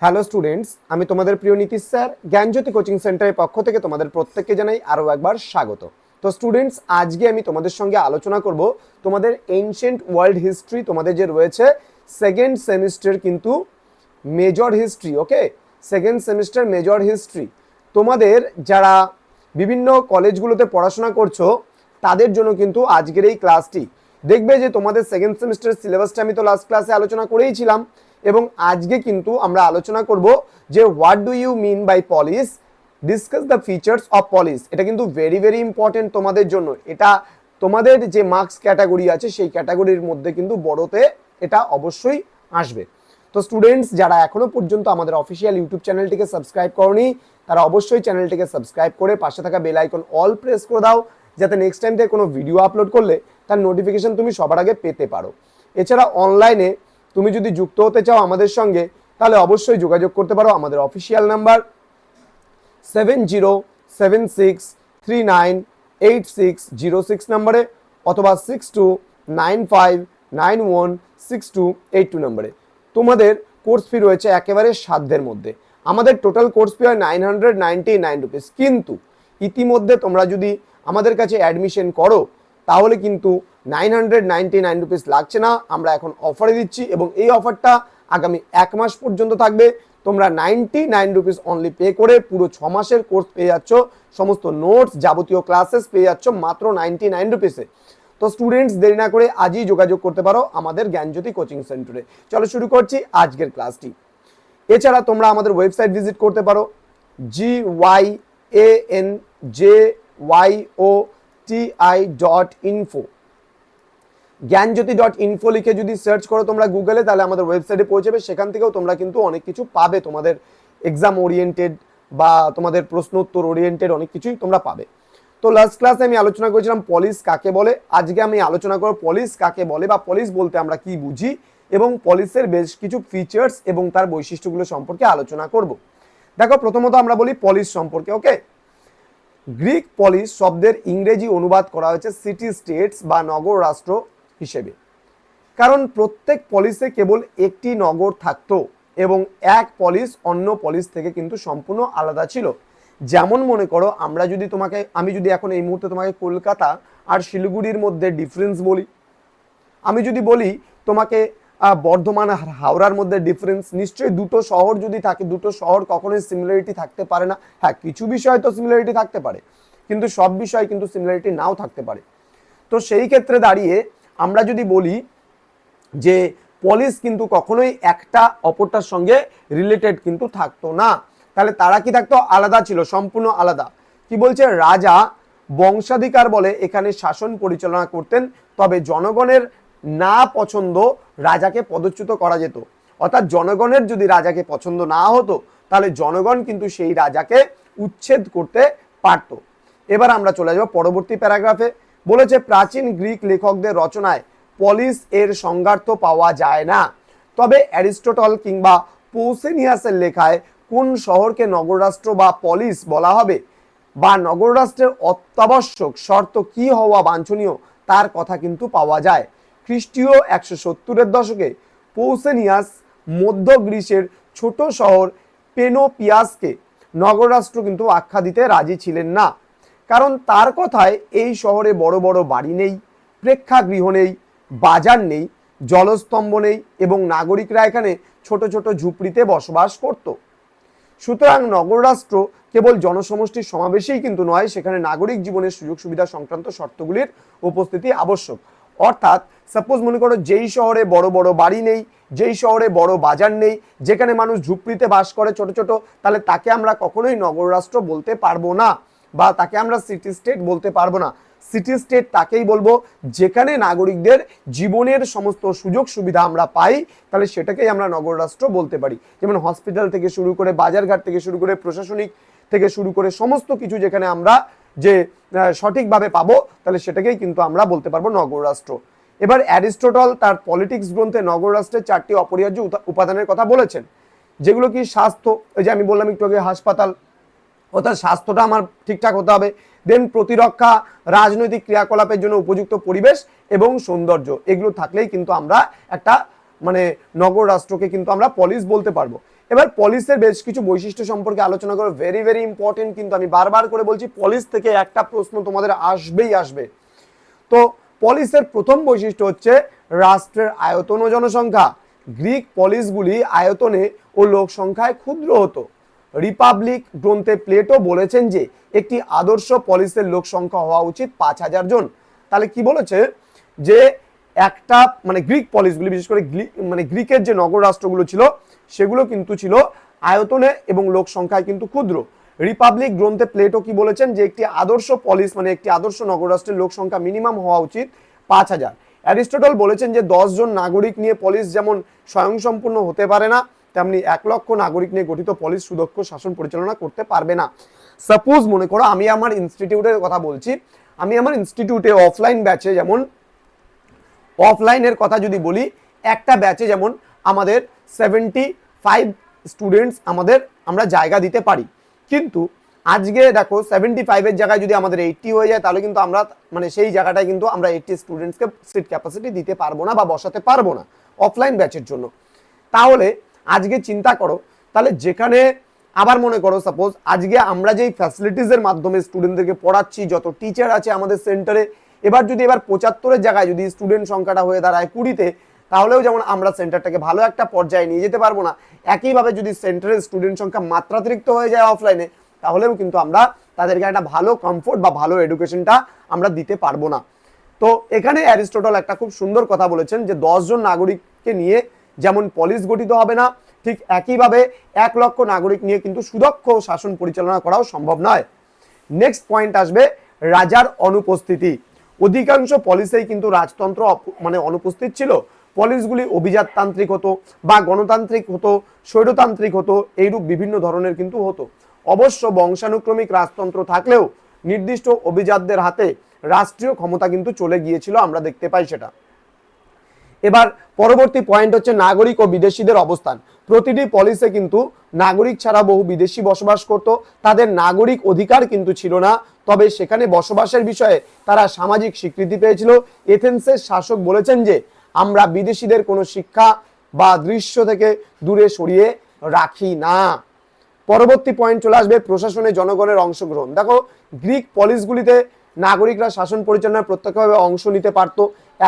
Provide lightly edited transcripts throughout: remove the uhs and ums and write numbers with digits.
Hello students, আমি তোমাদের প্রিয় নীতিশ স্যার জ্ঞানজ্যোতি কোচিং সেন্টারের পক্ষ থেকে তোমাদের প্রত্যেককে জানাই আরও একবার স্বাগত। তো স্টুডেন্টস, আজকে আমি তোমাদের সঙ্গে আলোচনা করব তোমাদের এনশিয়েন্ট ওয়ার্ল্ড হিস্ট্রি, তোমাদের যে রয়েছে সেকেন্ড সেমিস্টার কিন্তু মেজর হিস্ট্রি। ওকে, সেকেন্ড সেমিস্টার মেজর হিস্ট্রি তোমাদের যারা বিভিন্ন কলেজগুলোতে পড়াশোনা করছো তাদের জন্য কিন্তু আজকের এই ক্লাসটি। দেখবে যে তোমাদের সেকেন্ড সেমিস্টারের সিলেবাসটা আমি তো লাস্ট ক্লাসে আলোচনা করেইছিলাম, এবং আজকে কিন্তু আমরা আলোচনা করব যে what do you mean by polis, discuss the features of polis. এটা কিন্তু ভেরি ভেরি ইম্পর্টেন্ট তোমাদের জন্য। এটা তোমাদের যে মার্কস ক্যাটাগরি আছে সেই ক্যাটাগরির মধ্যে কিন্তু বড়তে এটা অবশ্যই আসবে। তো স্টুডেন্টস, যারা এখনো পর্যন্ত আমাদের অফিসিয়াল ইউটিউব চ্যানেলটিকে সাবস্ক্রাইব করনি তারা অবশ্যই চ্যানেলটিকে সাবস্ক্রাইব করে পাশে থাকা বেল আইকন অল প্রেস করে দাও, যাতে নেক্সট টাইম থেকে কোনো ভিডিও আপলোড করলে তার নোটিফিকেশন তুমি সবার আগে পেতে পারো। এছাড়া অনলাইনে তুমি যদি যুক্ত হতে চাও আমাদের সঙ্গে তাহলে অবশ্যই যোগাযোগ করতে পারো আমাদের অফিসিয়াল নাম্বার 7076398606 নম্বরে, অথবা 6295916282 নম্বরে। তোমাদের কোর্স ফি রয়েছে একেবারে সাধ্যের মধ্যে। আমাদের টোটাল কোর্স ফি হয় 999 রুপিস, কিন্তু ইতিমধ্যে তোমরা যদি আমাদের কাছে অ্যাডমিশন করো তাহলে কিন্তু 999 রুপিস লাগছে না, আমরা এখন অফারে দিচ্ছি, এবং এই অফারটা আগামী 1 মাস পর্যন্ত থাকবে। তোমরা 99 রুপিস অনলি পে করে পুরো 6 মাসের কোর্স পেয়ে যাচ্ছ, সমস্ত নোটস যাবতীয় ক্লাসেস পেয়ে যাচ্ছ মাত্র 99 রুপিসে। তো স্টুডেন্টস, দেরি না করে আজই যোগাযোগ করতে পারো আমাদের জ্ঞানজ্যোতি কোচিং সেন্টারে। চলো শুরু করছি আজকের ক্লাসটি। এছাড়া তোমরা আমাদের ওয়েবসাইট ভিজিট করতে পারো gyanjoti.info। জ্ঞানজ্যোতি.info লিখে যদি সার্চ করো তোমরা গুগলে, তাহলে আমাদের ওয়েবসাইটে পৌঁছে যাবে। সেখান থেকেও তোমরা কিন্তু অনেক কিছু পাবে, তোমাদের এক্সাম ওরিয়েন্টেড বা তোমাদের প্রশ্ন উত্তর ওরিয়েন্টেড অনেক কিছুই তোমরা পাবে। তো লাস্ট ক্লাসে আমি আলোচনা করেছিলাম পলিস কাকে বলে। আজকে আমি আলোচনা করব পলিস কাকে বলে বা পলিস বলতে আমরা কি বুঝি, এবং পলিসের বেশ কিছু ফিচার্স এবং তার বৈশিষ্ট্যগুলো সম্পর্কে আলোচনা করব। দেখো, প্রথমত আমরা বলি পলিস সম্পর্কে। ওকে, গ্রিক পলিস শব্দের ইংরেজি অনুবাদ করা হয়েছে সিটি স্টেটস বা নগর রাষ্ট্র হিসেবে। কারণ প্রত্যেক পলিসে কেবল একটি নগর থাকতো এবং এক পলিস অন্য পলিস থেকে কিন্তু সম্পূর্ণ আলাদা ছিল। যেমন মনে করো, আমি যদি এখন এই মুহূর্তে তোমাকে কলকাতা আর শিলিগুড়ির মধ্যে ডিফারেন্স বলি, আমি যদি বলি তোমাকে বর্ধমান আর হাওড়ার মধ্যে ডিফারেন্স, নিশ্চয়ই দুটো শহর যদি থাকে, দুটো শহর কখনোই সিমিলারিটি থাকতে পারে না। হ্যাঁ, কিছু বিষয় তো সিমিলারিটি থাকতে পারে, কিন্তু সব বিষয় কিন্তু সিমিলারিটি নাও থাকতে পারে। তো সেই ক্ষেত্রে দাঁড়িয়ে আমরা যদি বলি যে পলিস কিন্তু কখনোই একটা অপরটার সঙ্গে রিলেটেড কিন্তু থাকতো না, তাহলে তারা কি থাকতো? আলাদা ছিল, সম্পূর্ণ আলাদা। কি বলছে? রাজা বংশাধিকার বলে এখানে শাসন পরিচালনা করতেন, তবে জনগণের না পছন্দ রাজাকে পদচ্যুত করা যেত। অর্থাৎ জনগণের যদি রাজাকে পছন্দ না হতো তাহলে জনগণ কিন্তু সেই রাজাকে উচ্ছেদ করতে পারত। এবার আমরা চলে যাব পরবর্তী প্যারাগ্রাফে। বলেছে প্রাচীন গ্রিক লেখকদের রচনায় পলিস এর সংজ্ঞার্থ পাওয়া যায় না, তবে অ্যারিস্টটল কিংবা পৌসেনিয়াসের লেখায় কোন শহরকে নগররাষ্ট্র বা পলিস বলা হবে বা নগররাষ্ট্রের অত্যাবশ্যক শর্ত কি হওয়া বাঞ্ছনীয় তার কথা কিন্তু পাওয়া যায়। খ্রিস্টীয় 170-এর দশকে পৌসেনিয়াস মধ্য গ্রিসের ছোট শহর পেনোপিয়াসকে নগররাষ্ট্র কিন্তু আখ্যা দিতে রাজি ছিলেন না। কারণ তার কথায় এই শহরে বড় বড় বাড়ি নেই, প্রেক্ষাগৃহ নেই, বাজার নেই, জলস্তম্ভ নেই, এবং নাগরিকরা এখানে ছোট ছোট ঝুপড়িতে বসবাস করত। সুতরাং নগররাষ্ট্র কেবল জনসমষ্টির সমাবেশেই কিন্তু নয়, সেখানে নাগরিক জীবনের সুযোগ সুবিধা সংক্রান্ত শর্তগুলির উপস্থিতি আবশ্যক। অর্থাৎ সাপোজ মনে করো, যেই শহরে বড় বড় বাড়ি নেই, যেই শহরে বড় বাজার নেই, যেখানে মানুষ ঝুপড়িতে বাস করে ছোট ছোট, তাহলে তাকে আমরা কখনোই নগররাষ্ট্র বলতে পারবো না, বা তাকে আমরা সিটি স্টেট বলতে পারবো না। সিটি স্টেট তাকেই বলবো যেখানে নাগরিকদের জীবনের সমস্ত সুযোগ সুবিধা আমরা পাই, তাহলে সেটাকেই আমরা নগররাষ্ট্র বলতে পারি। যেমন হসপিটাল থেকে শুরু করে, বাজারঘাট থেকে শুরু করে, প্রশাসনিক থেকে শুরু করে সমস্ত কিছু যেখানে আমরা যে সঠিকভাবে পাবো, তাহলে সেটাকেই কিন্তু আমরা বলতে পারবো নগররাষ্ট্র। এবার অ্যারিস্টটল তার পলিটিক্স গ্রন্থে নগররাষ্ট্রের 4টি অপরিহার্য উপাদানের কথা বলেছেন, যেগুলো কি স্বাস্থ্য, এই যে আমি বললাম একটু আগে হাসপাতাল, অর্থাৎ স্বাস্থ্যটা আমার ঠিকঠাক হতে হবে, দেন প্রতিরক্ষা, রাজনৈতিক ক্রিয়াকলাপের জন্য উপযুক্ত পরিবেশ এবং সৌন্দর্য, এগুলো থাকলেই কিন্তু আমরা একটা নগর রাষ্ট্রকে কিন্তু আমরা পলিস বলতে পারবো। এবার পলিসের বেশ কিছু বৈশিষ্ট্য সম্পর্কে আলোচনা করো, ভেরি ভেরি ইম্পর্টেন্ট, কিন্তু আমি বারবার করে বলছি পলিস থেকে একটা প্রশ্ন তোমাদের আসবেই আসবে। তো পলিসের প্রথম বৈশিষ্ট্য হচ্ছে রাষ্ট্রের আয়তন ও জনসংখ্যা। গ্রিক পলিসগুলি আয়তনে ও লোক সংখ্যায় ক্ষুদ্র হতো। রিপাবলিক গ্রন্থে প্লেটো বলেছেন যে একটি আদর্শ পলিসের লোক সংখ্যা হওয়া উচিত 5,000 জন। তাহলে কি বলেছে যে একটা মানে গ্রিক পলিসগুলি, বিশেষ করে গ্রিকের যে নগর রাষ্ট্রগুলো ছিল সেগুলো কিন্তু ছিল আয়তনে এবং লোক সংখ্যায় কিন্তু ক্ষুদ্র। রিপাবলিক গ্রন্থে প্লেটো কি বলেছেন যে একটি আদর্শ পলিস মানে একটি আদর্শ নগর রাষ্ট্রের লোক সংখ্যা মিনিমাম হওয়া উচিত 5,000। অ্যারিস্টটল বলেছেন যে 10 জন নাগরিক নিয়ে পলিস যেমন স্বয়ংসম্পূর্ণ হতে পারে না, তেমনি 1 লক্ষ নাগরিক নিয়ে গঠিত পলিস সুদক্ষ শাসন পরিচালনা করতে পারবে না। সাপোজ মনে করো আমি আমার ইনস্টিটিউটের কথা বলছি, আমি আমার ইনস্টিটিউটে অফলাইন ব্যাচে, যেমন অফলাইনের কথা যদি বলি, একটা ব্যাচে যেমন আমাদের 75 স্টুডেন্টস আমরা জায়গা দিতে পারি, কিন্তু আজকে দেখো 75-এর জায়গায় যদি আমাদের 80 হয়ে যায় তাহলে কিন্তু আমরা মানে সেই জায়গাটায় কিন্তু আমরা 80 স্টুডেন্টসকে সিট ক্যাপাসিটি দিতে পারবো না বা বসাতে পারবো না অফলাইন ব্যাচের জন্য। তাহলে আজকে চিন্তা করো, তাহলে যেখানে আবার মনে করো সাপোজ আজকে আমরা যেই ফ্যাসিলিটিসের মাধ্যমে স্টুডেন্টদেরকে পড়াচ্ছি, যত টিচার আছে আমাদের সেন্টারে, এবার 75-এর জায়গায় যদি স্টুডেন্ট সংখ্যাটা হয়ে দাঁড়ায় 20-তে, তাহলেও যেমন আমরা সেন্টারটাকে ভালো একটা পর্যায়ে নিয়ে যেতে পারবো না। একইভাবে যদি সেন্টারের স্টুডেন্ট সংখ্যা মাত্রাতিরিক্ত হয়ে যায় অফলাইনে, তাহলেও কিন্তু আমরা তাদেরকে একটা ভালো কমফোর্ট বা ভালো এডুকেশনটা আমরা দিতে পারবো না। তো এখানে অ্যারিস্টটল একটা খুব সুন্দর কথা বলেছেন যে 10 জন নাগরিককে নিয়ে যেমন পলিস গঠিত হবে না, ঠিক একইভাবে 1 লক্ষ নাগরিক নিয়ে কিন্তু সুদক্ষ শাসন পরিচালনা করাও সম্ভব নয়। নেক্সট পয়েন্ট আসবে রাজার অনুপস্থিতি। অধিকাংশ পলিসেই কিন্তু রাজতন্ত্র মানে অনুপস্থিত ছিল। পলিসগুলি অভিজাততান্ত্রিক হতো বা গণতান্ত্রিক হতো, স্বৈরতান্ত্রিক হতো, এইরূপ বিভিন্ন ধরনের কিন্তু হতো। অবশ্য বংশানুক্রমিক রাজতন্ত্র থাকলেও নির্দিষ্ট অভিজাতদের হাতে রাষ্ট্রীয় ক্ষমতা কিন্তু চলে গিয়েছিল, আমরা দেখতে পাই সেটা। এবার পরবর্তী পয়েন্ট হচ্ছে নাগরিক ও বিদেশিদের অবস্থান। প্রতিটি পলিসে কিন্তু নাগরিক ছাড়া বহু বিদেশি বসবাস করত, তাদের নাগরিক অধিকার কিন্তু ছিল না, তবে সেখানে বসবাসের বিষয়ে তারা সামাজিক স্বীকৃতি পেয়েছিল। এথেন্সের শাসক বলেছেন যে আমরা বিদেশিদের কোনো শিক্ষা বা দৃশ্য থেকে দূরে সরিয়ে রাখি না। পরবর্তী পয়েন্ট চলে আসবে প্রশাসনে জনগণের অংশগ্রহণ। দেখো গ্রিক পলিসগুলিতে নাগরিকরা শাসন পরিচালনায় প্রত্যক্ষভাবে অংশ নিতে পারত।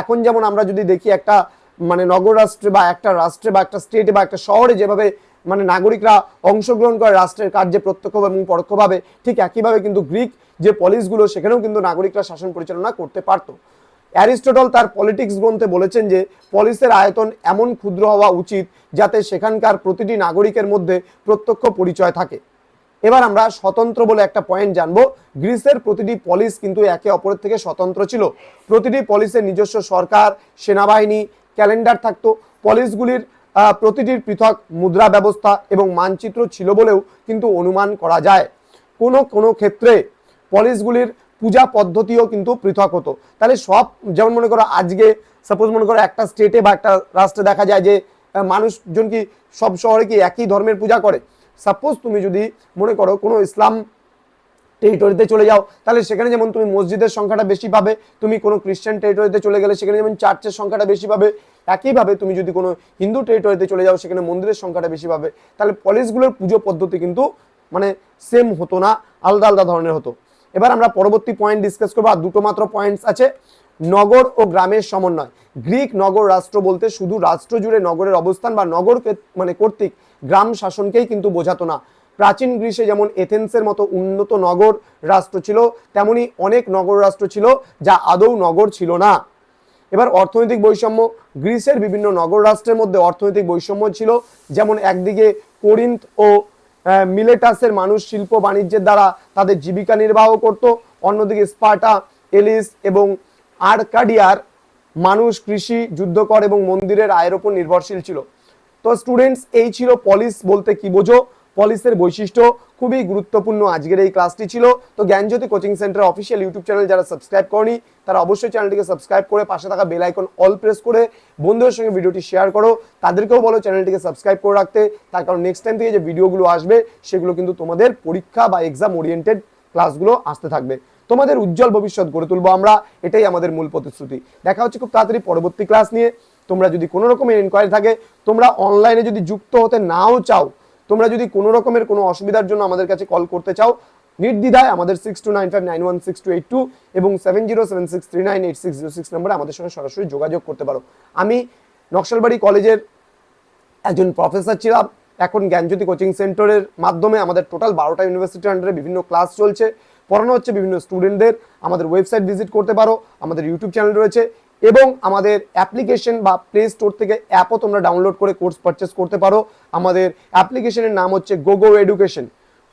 এখন যেমন আমরা যদি দেখি একটা মানে নগর রাষ্ট্রে বা একটা রাষ্ট্রে বা একটা স্টেটে বা একটা শহরে যেভাবে মানে নাগরিকরা অংশগ্রহণ করে রাষ্ট্রের কার্যে প্রত্যক্ষ এবং পরোক্ষভাবে, ঠিক একইভাবে কিন্তু গ্রিক যে পলিসগুলো সেখানেও কিন্তু নাগরিকরা শাসন পরিচালনা করতে পারত। অ্যারিস্টটল তার পলিটিক্স গ্রন্থে বলেছেন যে পলিসের আয়তন এমন ক্ষুদ্র হওয়া উচিত যাতে সেখানকার প্রতিটি নাগরিকের মধ্যে প্রত্যক্ষ পরিচয় থাকে। এবার আমরা স্বতন্ত্র বলে একটা পয়েন্ট জানবো। গ্রিসের প্রতিটি পলিস কিন্তু একে অপরের থেকে স্বতন্ত্র ছিল। প্রতিটি পলিসের নিজস্ব সরকার, সেনাবাহিনী, ক্যালেন্ডার থাকতো। পলিসগুলির প্রতিটির পৃথক মুদ্রা ব্যবস্থা এবং মানচিত্র ছিল বলেও কিন্তু অনুমান করা যায়। কোনো কোনো ক্ষেত্রে পলিসগুলির পূজা পদ্ধতিও কিন্তু পৃথক হতো। তাহলে সব যেমন মনে করো আজকে সাপোজ মনে করো একটা স্টেটে বা একটা রাষ্ট্রে দেখা যায় যে মানুষজন কি সব শহরে কি একই ধর্মের পূজা করে। সাপোজ তুমি যদি মনে করো কোনো ইসলাম টেরিটরিতে চলে যাও, তাহলে সেখানে যেমন তুমি মসজিদের সংখ্যাটা বেশি পাবে, তুমি কোনো খ্রিস্টান টেরিটরিতে চলে গেলে সেখানে যেমন চার্চের সংখ্যাটা বেশি পাবে, একইভাবে তুমি যদি কোনো হিন্দু টেরিটরিতে চলে যাও সেখানে মন্দিরের সংখ্যাটা বেশি পাবে। তাহলে পলিসগুলোর পুজো পদ্ধতি কিন্তু মানে সেম হতো না, আলাদা আলাদা ধরনের হতো। এবার আমরা পরবর্তী পয়েন্ট ডিসকাস করবো, আর দুটো মাত্র পয়েন্টস আছে। নগর ও গ্রামের সমন্বয়। গ্রিক নগর রাষ্ট্র বলতে শুধু রাষ্ট্র জুড়ে নগরের অবস্থান বা নগর মানে কর্তৃক গ্রাম শাসনকেই কিন্তু বোঝাতো না। প্রাচীন গ্রিসে যেমন এথেন্সের মতো উন্নত নগর রাষ্ট্র ছিল, তেমনি অনেক নগর রাষ্ট্র ছিল যা আদৌ নগর ছিল না। এবার অর্থনৈতিক বৈষম্য। গ্রিসের বিভিন্ন নগর রাষ্ট্রের মধ্যে অর্থনৈতিক বৈষম্য ছিল, যেমন একদিকে কোরিন্থ ও মিলেটাসের মানুষ শিল্প বাণিজ্যের দ্বারা তাদের জীবিকা নির্বাহ করত, অন্যদিকে স্পার্টা, এলিস এবং আর্কাডিয়ার মানুষ কৃষি, যুদ্ধকর এবং মন্দিরের আয়ের উপর নির্ভরশীল ছিল। তো স্টুডেন্টস, এই ছিল পলিস বলতে কি বোঝো, পলিসের বৈশিষ্ট্য। খুবই গুরুত্বপূর্ণ আজকের এই ক্লাসটি ছিল। তো Gyanjyoti coaching centre official YouTube channel যারা সাবস্ক্রাইব করনি তারা অবশ্যই চ্যানেলটিকে সাবস্ক্রাইব করে পাশে থাকা বেল আইকন অল প্রেস করে বন্ধুদের সঙ্গে ভিডিওটি শেয়ার করো। তাদেরকেও বলো চ্যানেলটিকে সাবস্ক্রাইব করে রাখতে, তার কারণ নেক্সট টাইম থেকে যে ভিডিওগুলো আসবে সেগুলো কিন্তু তোমাদের পরীক্ষা বা এক্সাম ওরিয়েন্টেড ক্লাসগুলো আসতে থাকবে। তোমাদের উজ্জ্বল ভবিষ্যৎ গড়ে তুলবো আমরা, এটাই আমাদের মূল প্রতিশ্রুতি। দেখা হচ্ছে খুব তাড়াতাড়ি পরবর্তী ক্লাস নিয়ে। তোমরা যদি কোনো রকমের এনকোয়ারি থাকে, তোমরা অনলাইনে যদি যুক্ত হতে নাও চাও, তোমরা যদি কোনো রকমের কোনো অসুবিধার জন্য আমাদের কাছে কল করতে চাও, নির্দ্বিধায় আমাদের 6295916282 এবং 7076398606 নম্বরে আমাদের সঙ্গে সরাসরি যোগাযোগ করতে পারো। আমি নকশালবাড়ি কলেজের একজন প্রফেসর ছিলাম, এখন জ্ঞানজ্যোতি কোচিং সেন্টারের মাধ্যমে আমাদের টোটাল 12টা ইউনিভার্সিটির আন্ডারে বিভিন্ন ক্লাস চলছে, পড়ানো হচ্ছে বিভিন্ন স্টুডেন্টদের। আমাদের ওয়েবসাইট ভিজিট করতে পারো, আমাদের ইউটিউব চ্যানেল রয়েছে এবং আমাদের অ্যাপ্লিকেশন বা প্লে স্টোর থেকে অ্যাপও তোমরা ডাউনলোড করে কোর্স পারচেস করতে পারো। আমাদের অ্যাপ্লিকেশনের নাম হচ্ছে গোগো এডুকেশন,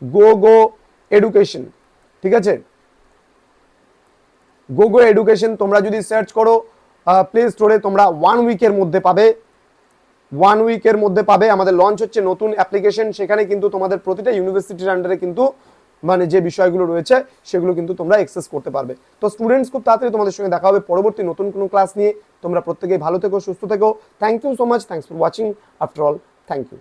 গোগো এডুকেশন, ঠিক আছে? গোগো এডুকেশন তোমরা যদি সার্চ করো প্লে স্টোরে, তোমরা 1 উইকের মধ্যে পাবে, 1 উইকের মধ্যে পাবে। আমাদের লঞ্চ হচ্ছে নতুন অ্যাপ্লিকেশন, সেখানে কিন্তু তোমাদের প্রতিটা ইউনিভার্সিটির আন্ডারে কিন্তু মানে যে বিষয়গুলো রয়েছে সেগুলো কিন্তু তোমরা অ্যাক্সেস করতে পারবে। তো স্টুডেন্টস, খুব তাড়াতাড়ি তোমাদের সঙ্গে দেখা হবে পরবর্তী নতুন কোনো ক্লাস নিয়ে। তোমরা প্রত্যেকেই ভালো থেকো, সুস্থ থেকো। Thank you so much, thanks for watching. After all, thank you.